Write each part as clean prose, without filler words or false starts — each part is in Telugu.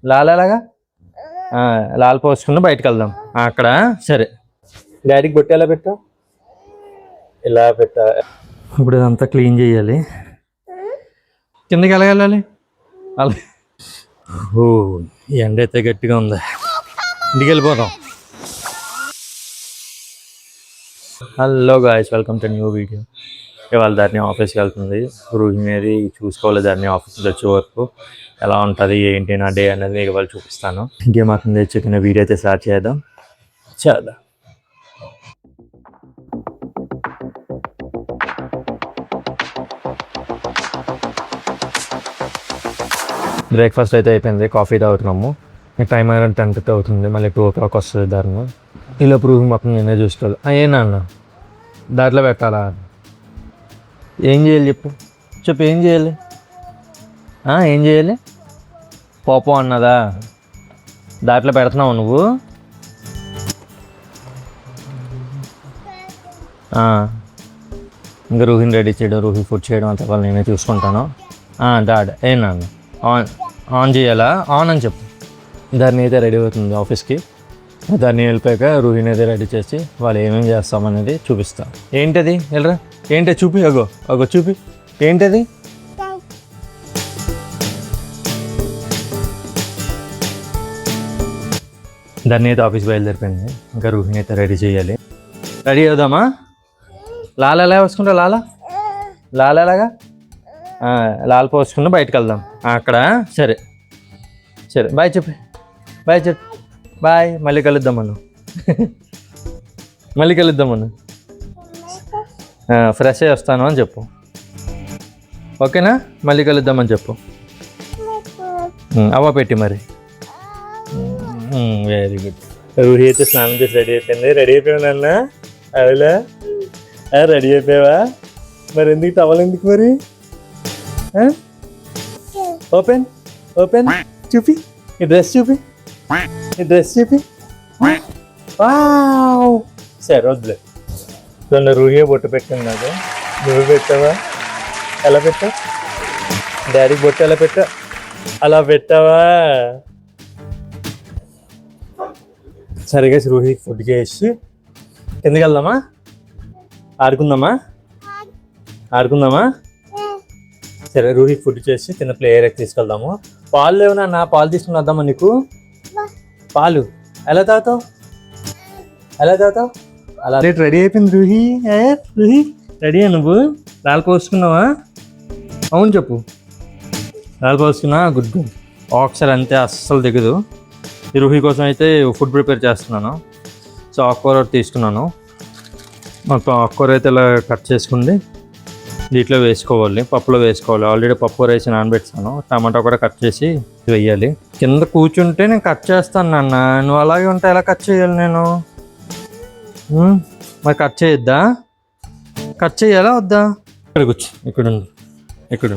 లాలలాగా లాల్ పోసుకుని బయటకు వెళ్దాం అక్కడ. సరే డాడీకి బొట్టు ఎలా పెట్టావు? ఇలా పెట్టా. ఇప్పుడు ఇదంతా క్లీన్ చేయాలి. కిందకి ఎలా వెళ్ళాలి? అలా. ఓ ఎండ అయితే గట్టిగా ఉంది. ఇంటికి వెళ్ళిపోదాం. Hello guys, welcome to new video. ఇవాళ దాన్ని ఆఫీస్కి వెళ్తుంది. రూహిణి చూసుకోవాలి దాన్ని ఆఫీస్కి వచ్చే వరకు ఎలా ఉంటుంది ఏంటి నా డే అనేది మీకు ఇవాళ చూపిస్తాను. ఇంకేమాత్రం తెచ్చుకున్న వీడియో అయితే స్టార్ట్ చేద్దాం. చాలా బ్రేక్ఫాస్ట్ అయితే అయిపోయింది. కాఫీ తాగుతున్నాము. టైం అయినా 10 అవుతుంది. మళ్ళీ 2 o'clock వస్తుంది దారిని. ఇలా ప్రూఫ్ మొత్తం నేనే చూసుకోవాలి. ఏనా దాంట్లో పెట్టాలా? ఏం చేయాలి చెప్పు ఏం చేయాలి? ఏం చేయాలి? పోపో అన్నదా? దాంట్లో పెడుతున్నావు నువ్వు? ఇంకా రూహిని రెడీ చేయడం, రూహి ఫుడ్ చేయడం అంత వాళ్ళు నేనే చూసుకుంటాను. డాడ్ ఏనా ఆన్ చేయాలా? ఆన్ అని చెప్పు. దాన్ని అయితే రెడీ అవుతుంది ఆఫీస్కి. దాన్ని వెళ్ళిపోయాక రూహిని అయితే రెడీ చేసి వాళ్ళు ఏమేమి చేస్తామనేది చూపిస్తాం. ఏంటది? వెళ్ళరా. ఏంటి చూపి. అగో చూపి. ఏంటది? దాన్ని అయితే ఆఫీస్ బయలుదేరిపోయింది. ఇంకా రూహిని అయితే రెడీ చేయాలి. రెడీ అవుదామా? లాల ఎలా వేసుకుంటా? లాలలాగా లాల్ పోసుకుని బయటకు వెళ్దాం అక్కడ. సరే బాయ్ చెప్పి. బాయ్ మళ్ళీ కలుద్దాం మనం. ఫ్రెష్ అయ్యి వస్తాను అని చెప్పు. ఓకేనా? మళ్ళీ కలుద్దామని చెప్పు. అవ్వ పెట్టి మరి. Very good. రూహి అయితే స్నానం చేసి రెడీ అయిపోయావు నాన్న. అవులా? రెడీ అయిపోయావా? మరి ఎందుకు టవల్ ఎందుకు మరి? ఓపెన్ చూపి. ఈ డ్రెస్ చూపి. సరే వద్దులే. రూహే బొట్టు పెట్టాను నాకు. నువ్వు పెట్టావా? ఎలా పెట్టావు? డాడీకి బొట్టు ఎలా పెట్టా? అలా పెట్టావా? సరిగా రూహికి ఫుడ్ చేసి కిందకి వెళ్దామా? ఆడుకుందామా? సరే రూహికి ఫుడ్ చేసి కింద ప్లే ఏరియాకి తీసుకెళ్దాము. పాలు లేవునా? నా పాలు తీసుకుని వద్దామా నీకు? పాలు ఎలా తాగుతావు? అలా రెడీ అయిపోయింది రూహి. రెడీ నువ్వు? లాల్ పోసుకున్నావా? అవును చెప్పు. లాల్ పోసుకున్నా. గుడ్. ఒకసారి అంతే, అస్సలు దిగదు. ఈ రూహి కోసం అయితే ఫుడ్ ప్రిపేర్ చేస్తున్నాను. సో ఆకుకూర తీసుకున్నాను. మొత్తం ఆకుకూర అయితే ఇలా కట్ చేసుకుంది దీంట్లో వేసుకోవాలి. పప్పులో వేసుకోవాలి. ఆల్రెడీ పప్పు రైస్ నానబెట్టాను. టమాటా కూడా కట్ చేసి వేయాలి. కింద కూర్చుంటే నేను కట్ చేస్తాను నాన్న. నువ్వు అలాగే ఉంటే ఎలా కట్ చేయాలి నేను? మరి కట్ చేయొద్దా? కట్ చేయాలా వద్దా? ఇక్కడ కూర్చో. ఇక్కడ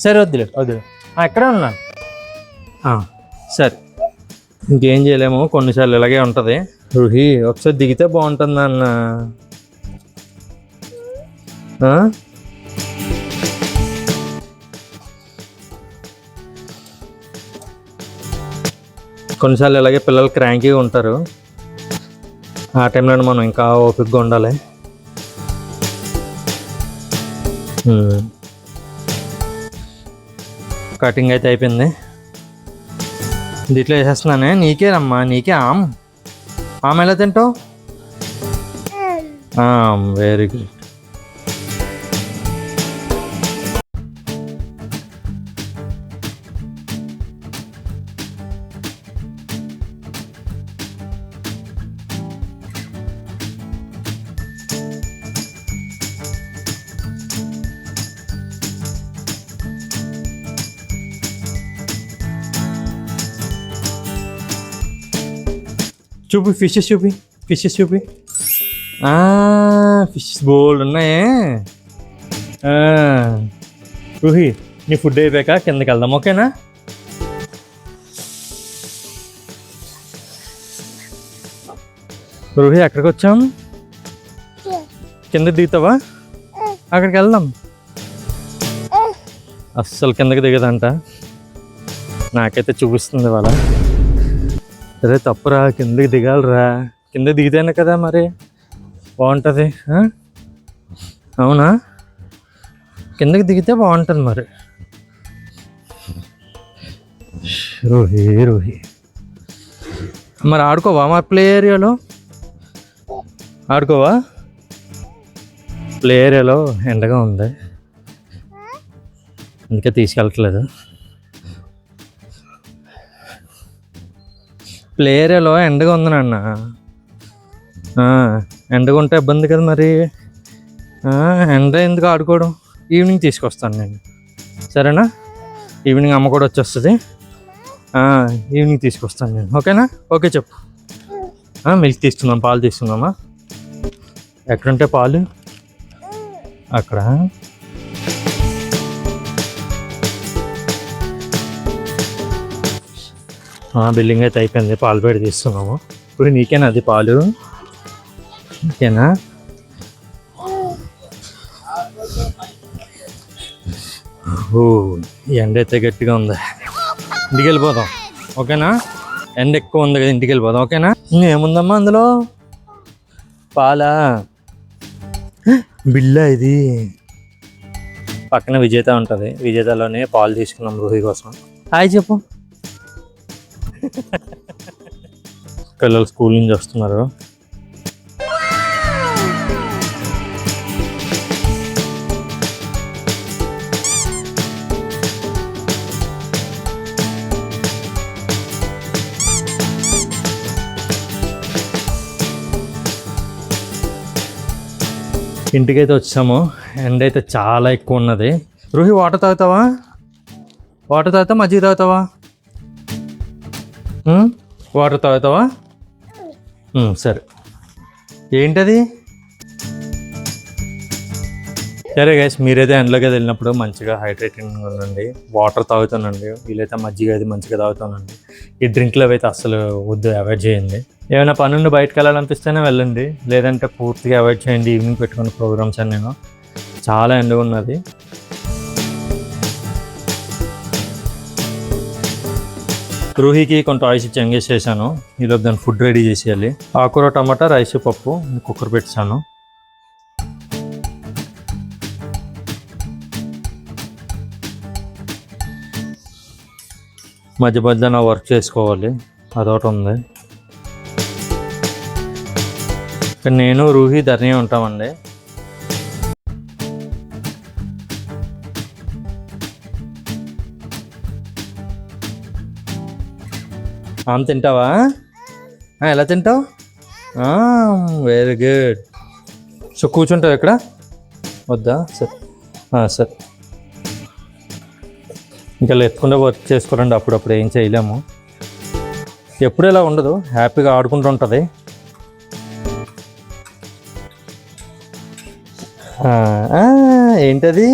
సరే వద్దులే. ఎక్కడే ఉన్నా. సరే ఇంకేం చేయలేము. కొన్నిసార్లు ఇలాగే ఉంటుంది. రూహి ఒకసారి దిగితే బాగుంటుంది అన్న. కొన్నిసార్లు ఇలాగే పిల్లలు క్రాంకీగా ఉంటారు. ఆ టైంలో మనం ఇంకా ఓపికగా ఉండాలి. కటింగ్ అయితే అయిపోయింది. దీంట్లో వేసేస్తున్నానే. నీకేనమ్మా, నీకే ఆమె ఎలా తింటావు? Very good. చూపి. ఫిషెస్ చూపి. ఫిషెస్ బోల్డ్ ఉన్నాయే. రూహి నీ ఫుడ్ అయిపోయాక కిందకి వెళ్దాం. ఓకేనా? రూహి ఎక్కడికి వచ్చాం? కింద దిగుతావా? అక్కడికి వెళ్దాం. అస్సలు కిందకి దిగదంట. నాకైతే చూపిస్తుంది వాళ్ళ. సరే తప్పురా, కిందకి దిగాలిరా. కిందకి దిగితేనే కదా మరి బాగుంటుంది. అవునా, కిందకి దిగితే బాగుంటుంది మరి. రోహి మరి ఆడుకోవా మరి ప్లే ఏరియాలో? ఆడుకోవా? ప్లే ఏరియాలో ఎండగా ఉంది, అందుకే తీసుకెళ్ళట్లేదు. ప్లే ఏరియాలో ఎండగా ఉంది నాన్న. ఎండగా ఉంటే ఇబ్బంది కదా మరి. ఎండ ఎందుకు ఆడుకోవడం? ఈవినింగ్ తీసుకొస్తాను నేను, సరేనా? ఈవినింగ్ అమ్మ కూడా వచ్చేస్తుంది. ఈవినింగ్ తీసుకొస్తాను నేను, ఓకేనా? ఓకే చెప్పు. మిల్క్ తీసుకుందాం, పాలు తీసుకుందామా? ఎక్కడుంటే పాలు? అక్కడ. బిల్లింగ్ అయితే అయిపోయింది, పాలు బయట తీస్తున్నాము. ఇప్పుడు నీకేనా అది పాలు? నీకేనా? ఎండ అయితే గట్టిగా ఉంది, ఇంటికి వెళ్ళిపోదాం, ఓకేనా? ఎండ ఎక్కువ ఉంది కదా, ఇంటికి వెళ్ళిపోదాం, ఓకేనా? ఏముందమ్మా అందులో? పాలా? బిల్ల ఇది. పక్కన విజేత ఉంటుంది, విజేతలోనే పాలు తీసుకున్నాం రోహి కోసం. హాయ్ చెప్పు. పిల్లలు స్కూల్ నుంచి వస్తున్నారు. ఇంటికైతే వచ్చాము. ఎండ అయితే చాలా ఎక్కువ ఉన్నది. రోహి వాటర్ తాగుతావా? వాటర్ తాగుతావా, మజ్జిగ తాగుతావా? వాటర్ తాగుతావా? సరే. ఏంటది? సరే గైస్, మీరైతే ఎండలోకి వెళ్ళినప్పుడు మంచిగా హైడ్రేటింగ్ ఉండండి, వాటర్ తాగుతానండి. వీలైతే మజ్జిగ అది మంచిగా తాగుతానండి. ఈ డ్రింక్లు అయితే అస్సలు వద్దు, అవాయిడ్ చేయండి. ఏమైనా పని నుండి బయటకు వెళ్ళాలనిపిస్తేనే వెళ్ళండి, లేదంటే పూర్తిగా అవాయిడ్ చేయండి. ఈవినింగ్ పెట్టుకున్న ప్రోగ్రామ్స్ అని నేను చాలా ఎండగా ఉన్నది. రూహీకి కొంత టాయ్స్ ఇచ్చి ఎంగేజ్ చేశాను. ఈలోపు దాన్ని ఫుడ్ రెడీ చేసేయాలి. ఆకుకూర, టమాటా, రైస్, పప్పు కుక్కర్ పెట్టాను. మధ్య మధ్యన వర్క్ చేసుకోవాలి, అదొకటి ఉంది. ఇక్కడ నేను రూహి ధరణి ఉంటామండి. తింటావా? ఎలా తింటావు? Very good. సో కూర్చుంటావు ఇక్కడ? వద్దా? సరే సరే. ఇంకా ఎత్తుకుంటే వర్క్ చేసుకోరండి, అప్పుడప్పుడు ఏం చేయలేము. ఎప్పుడు ఇలా ఉండదు, హ్యాపీగా ఆడుకుంటూ ఉంటుంది. ఏంటది?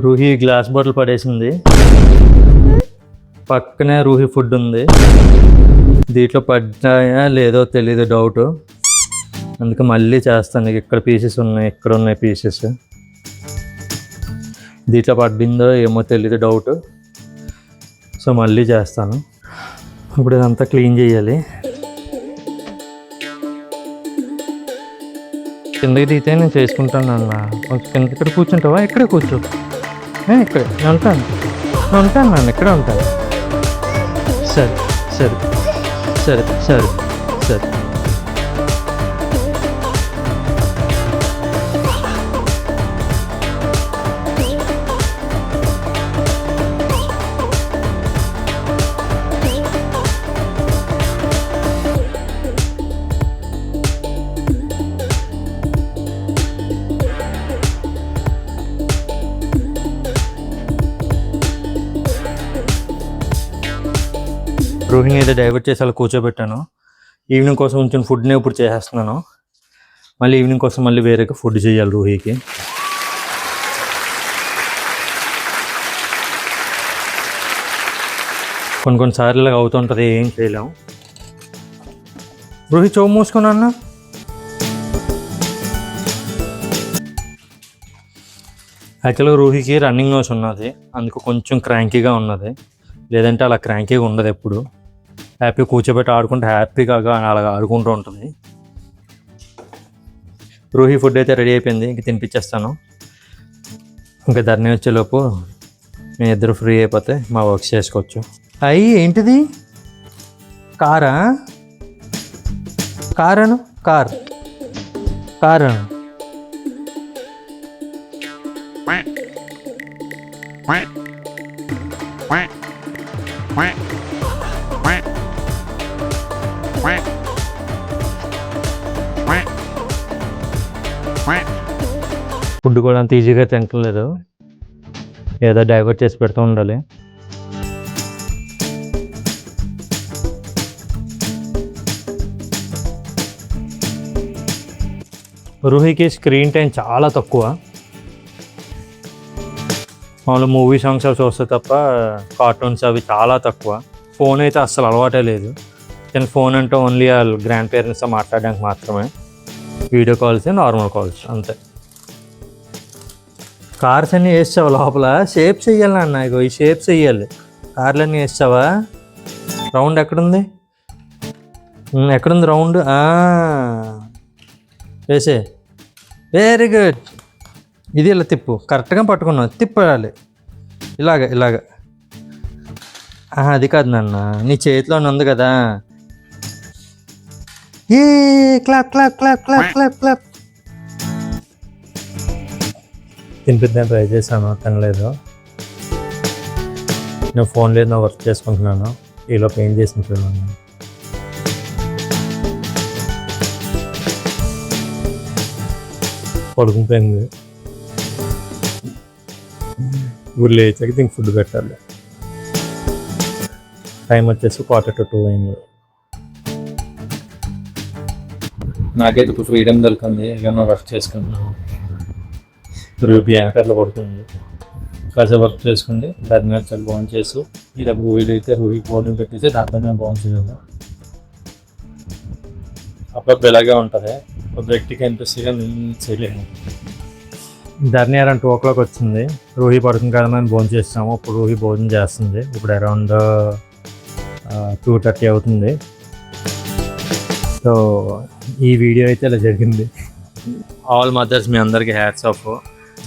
రూహి గ్లాస్ బాటిల్ పడేసింది. పక్కనే రూహి ఫుడ్ ఉంది, దీంట్లో పడ్డాయా లేదో తెలీదు, డౌట్. అందుకే మళ్ళీ చేస్తాను. ఇక్కడ పీసెస్ ఉన్నాయి, ఇక్కడ ఉన్నాయి పీసెస్. దీంట్లో పడిందో ఏమో తెలీదు, డౌట్. సో మళ్ళీ చేస్తాను. ఇప్పుడు ఇదంతా క్లీన్ చేయాలి. కిందకి దిగితే నేను చేసుకుంటాను అన్న. కిందకి ఇక్కడ కూర్చుంటావా? ఇక్కడే కూర్చో. ఇక్కడే నేను ఉంటాను నాన్న, ఇక్కడే ఉంటాను. సరే సరే సరే సరే సరే. రోహిణి అయితే డైవర్ట్ చేసి అలా కూర్చోబెట్టాను. ఈవినింగ్ కోసం ఉంచిన ఫుడ్ని ఇప్పుడు చేసేస్తున్నాను. మళ్ళీ ఈవినింగ్ కోసం మళ్ళీ వేరేగా ఫుడ్ చేయాలి. రోహికి కొన్నిసార్లు అవుతుంటుంది, ఏం చేయలేము. రూహి చో మూసుకున్నా అన్న. యాక్చువల్గా రూహికి రన్నింగ్ నోస్ ఉన్నది, అందుకు కొంచెం క్రాంకీగా ఉన్నది. లేదంటే అలా క్రాంకీగా ఉండదు. ఎప్పుడు హ్యాపీ కూర్చోబెట్టి ఆడుకుంటే హ్యాపీగా అలాగా ఆడుకుంటూ ఉంటుంది. రూహి ఫుడ్ అయితే రెడీ అయిపోయింది, ఇంక తినిపించేస్తాను. ఇంకా ధరణి వచ్చేలోపు మేము ఇద్దరు ఫ్రీ అయిపోతే మా వర్క్స్ చేసుకోవచ్చు. అయ్యి ఏంటిది? కారా? కారను కారను ఫుడ్ కూడా అంత ఈజీగా తింటలేదు, ఏదో డైవర్ట్ చేసి పెడుతూ ఉండాలి. రూహికి స్క్రీన్ టైం చాలా తక్కువ. మామూలు మూవీ సాంగ్స్ అవి చూస్తే తప్ప కార్టూన్స్ అవి చాలా తక్కువ. ఫోన్ అయితే అస్సలు అలవాటే లేదు. కానీ ఫోన్ అంటే ఓన్లీ వాళ్ళ గ్రాండ్ పేరెంట్స్తో మాట్లాడడానికి మాత్రమే. వీడియో కాల్స్, నార్మల్ కాల్స్ అంతే. కార్స్ అన్నీ వేస్తావా లోపల? షేప్స్ వేయాలి నాన్న, ఇగో ఈ షేప్స్ వేయాలి. కార్లన్నీ వేస్తావా? రౌండ్ ఎక్కడుంది? ఎక్కడుంది రౌండ్? వేసే, వెరీ గుడ్. ఇది ఇలా తిప్పు, కరెక్ట్గా పట్టుకున్నావు, తిప్పాలి ఇలాగ. అది కాదు నాన్న, నీ చేతిలోనే ఉంది కదా. ఏ clap clap clap clap clap clap. తినిపిద్దాం ట్రై చేశాను, తినలేదు. నేను ఫోన్ లేదు, నా వర్క్ చేసుకుంటున్నాను. ఈలోపు ఏం చేసుకుంటున్నాను. పడుకుపోయింది. ఊరు లేచాక దీనికి ఫుడ్ పెట్టాలి. టైం వచ్చేసి 1:45 అయింది. నాకైతే ఇప్పుడు ఫ్రీడమ్ దొరికింది, ఏమైనా వర్క్ చేసుకుంటున్నాను. రూపీ యాంకర్లో పడుతుంది. కాసేపు వర్క్ చేసుకుంటే దాని చాలా బాగుంది చేసు. ఇలా రూహీలు అయితే రూహీ బోర్డింగ్ పెట్టేసి దాంట్లో బాగుంది చేయాలి. అప్పుడప్పుడు ఇలాగే ఉంటుంది, ఒక వ్యక్తికి అనిపిస్తే నేను చేయలేము. ధరణి అరౌండ్ 2 o'clock వచ్చింది. రూహీ పడుతుంది కదా, మేము భోజనం చేస్తాము. ఇప్పుడు రూహీ భోజనం చేస్తుంది. ఇప్పుడు అరౌండ్ 2:30 అవుతుంది. సో ఈ వీడియో అయితే ఇలా జరిగింది. ఆల్ మదర్స్, మీ అందరికీ హ్యాట్స్ ఆఫ్.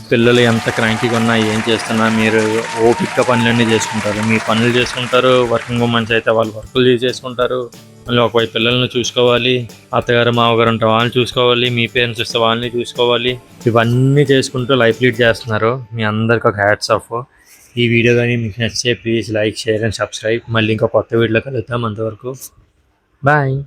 పిల్లలు ఎంత క్రాంకీగా ఉన్నా, ఏం చేస్తున్నా మీరు ఓపిక పనులన్నీ చేసుకుంటారు. మీ పనులు చేసుకుంటారు. వర్కింగ్ ఉమెన్స్ అయితే వాళ్ళు వర్కులు చేసుకుంటారు. మళ్ళీ ఒకవైపు పిల్లల్ని చూసుకోవాలి, అత్తగారు మామగారు ఉంటే వాళ్ళని చూసుకోవాలి, మీ పేరెంట్స్ వస్తే వాళ్ళని చూసుకోవాలి. ఇవన్నీ చేసుకుంటూ లైఫ్ లీడ్ చేస్తున్నారు. మీ అందరికి ఒక హ్యాట్స్ ఆఫ్. ఈ వీడియో కానీ మీకు నచ్చితే please like, share and subscribe. మళ్ళీ ఇంకో కొత్త వీడియోలో కలుద్దాం. అంతవరకు బాయ్.